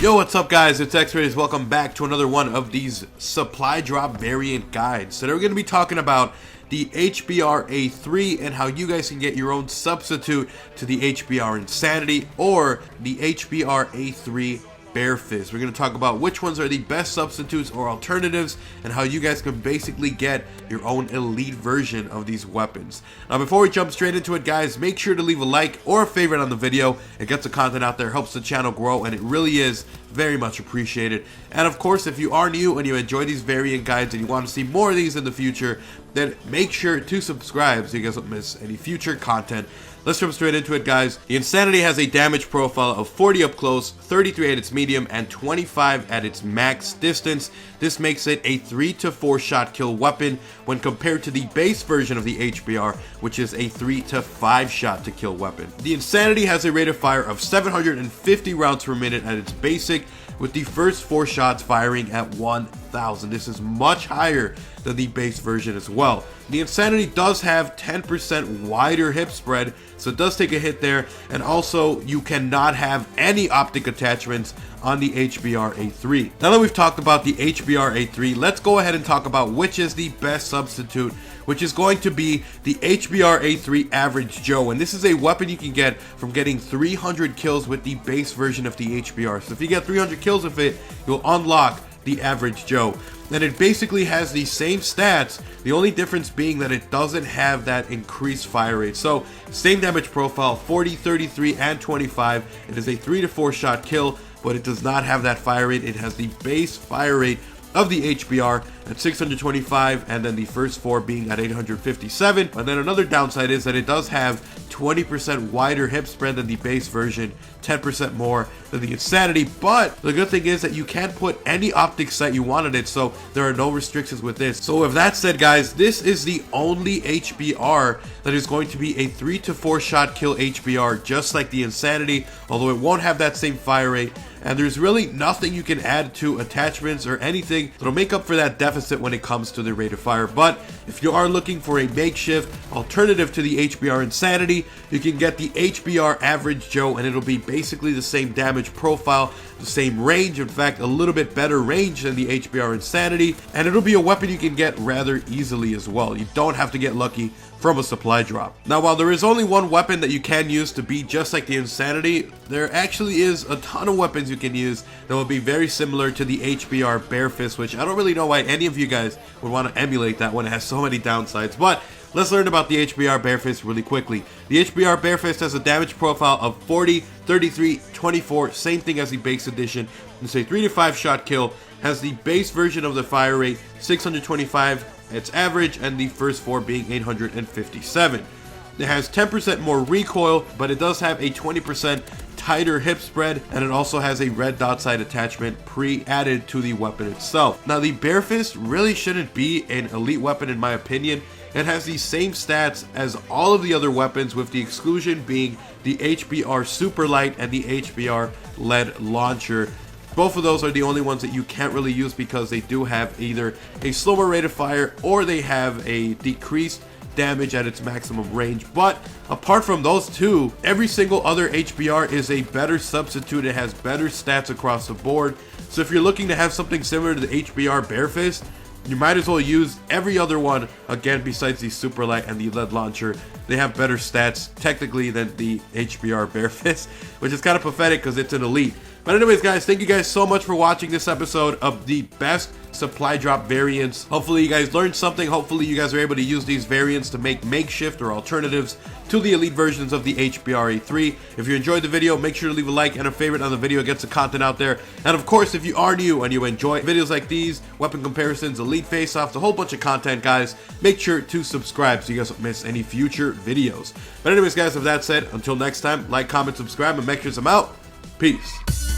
Yo, what's up guys, it's HBRa3. Welcome back to another one of these supply drop variant guides. Today we're going to be talking about the HBRa3 and how you guys can get your own substitute to the HBR Insanity or the HBRa3 Bare Fist. We're going to talk about which ones are the best substitutes or alternatives and how you guys can basically get your own elite version of these weapons. Now before we jump straight into it guys, make sure to leave a like or a favorite on the video. It gets the content out there, helps the channel grow, and it really is very much appreciated. And of course, if you are new and you enjoy these variant guides and you want to see more of these in the future, then make sure to subscribe so you guys don't miss any future content. Let's jump straight into it guys. The Insanity has a damage profile of 40 up close, 33 at its medium, and 25 at its max distance. This makes it a 3 to 4 shot kill weapon when compared to the base version of the HBR, which is a 3 to 5 shot to kill weapon. The Insanity has a rate of fire of 750 rounds per minute at its basic, with the first 4 shots firing at 1,000. This is much higher than the base version as well. The Insanity does have 10% wider hip spread, so it does take a hit there, and also you cannot have any optic attachments on the HBRa3. Now that we've talked about the HBRa3, let's go ahead and talk about which is the best substitute, which is going to be the HBRa3 Average Joe. And this is a weapon you can get from getting 300 kills with the base version of the HBR. So if you get 300 kills with it, you'll unlock the Average Joe. And it basically has the same stats, the only difference being that it doesn't have that increased fire rate. So same damage profile, 40, 33, and 25. It is a 3 to 4 shot kill, but it does not have that fire rate. It has the base fire rate of the HBR at 625, and then the first 4 being at 857. And then another downside is that it does have 20% wider hip spread than the base version, 10% more than the Insanity. But the good thing is that you can put any optic set you wanted it, so there are no restrictions with this. So with that said guys, this is the only HBR that is going to be a 3 to 4 shot kill HBR, just like the Insanity, although it won't have that same fire rate. And there's really nothing you can add to attachments or anything that'll make up for that deficit when it comes to the rate of fire. But if you are looking for a makeshift alternative to the HBR Insanity, you can get the HBR Average Joe, and it'll be basically the same damage profile, the same range, in fact a little bit better range than the HBR Insanity, and it'll be a weapon you can get rather easily as well. You don't have to get lucky from a supply drop. Now while there is only one weapon that you can use to be just like the Insanity, there actually is a ton of weapons you can use that will be very similar to the HBR Bare Fist, which I don't really know why any of you guys would want to emulate that when it has so many downsides. But let's learn about the HBR Bare Fist really quickly. The HBR Bare Fist has a damage profile of 40, 33, 24, same thing as the base edition. It's a 3 to 5 shot kill, has the base version of the fire rate, 625, its average, and the first 4 being 857. It has 10% more recoil, but it does have a 20% tighter hip spread, and it also has a red dot sight attachment pre-added to the weapon itself. Now the Bare Fist really shouldn't be an elite weapon in my opinion. It has the same stats as all of the other weapons, with the exclusion being the HBR Superlight and the HBR LED Launcher. Both of those are the only ones that you can't really use because they do have either a slower rate of fire or they have a decreased damage at its maximum range. But apart from those two, every single other HBR is a better substitute. It has better stats across the board. So if you're looking to have something similar to the HBR Bare Fist, you might as well use every other one again besides the Superlight and the LED Launcher. They have better stats technically than the HBR Bare Fist, which is kind of pathetic because it's an elite. But anyways guys, thank you guys so much for watching this episode of the best supply drop variants. Hopefully you guys learned something. Hopefully you guys are able to use these variants to make makeshift or alternatives to the elite versions of the HBRa3. If you enjoyed the video, make sure to leave a like and a favorite on the video. It gets the content out there. And of course, if you are new and you enjoy videos like these, weapon comparisons, elite face-offs, a whole bunch of content guys, make sure to subscribe so you guys don't miss any future videos. But anyways guys, with that said, until next time, like, comment, subscribe, and make sure I'm out. Peace.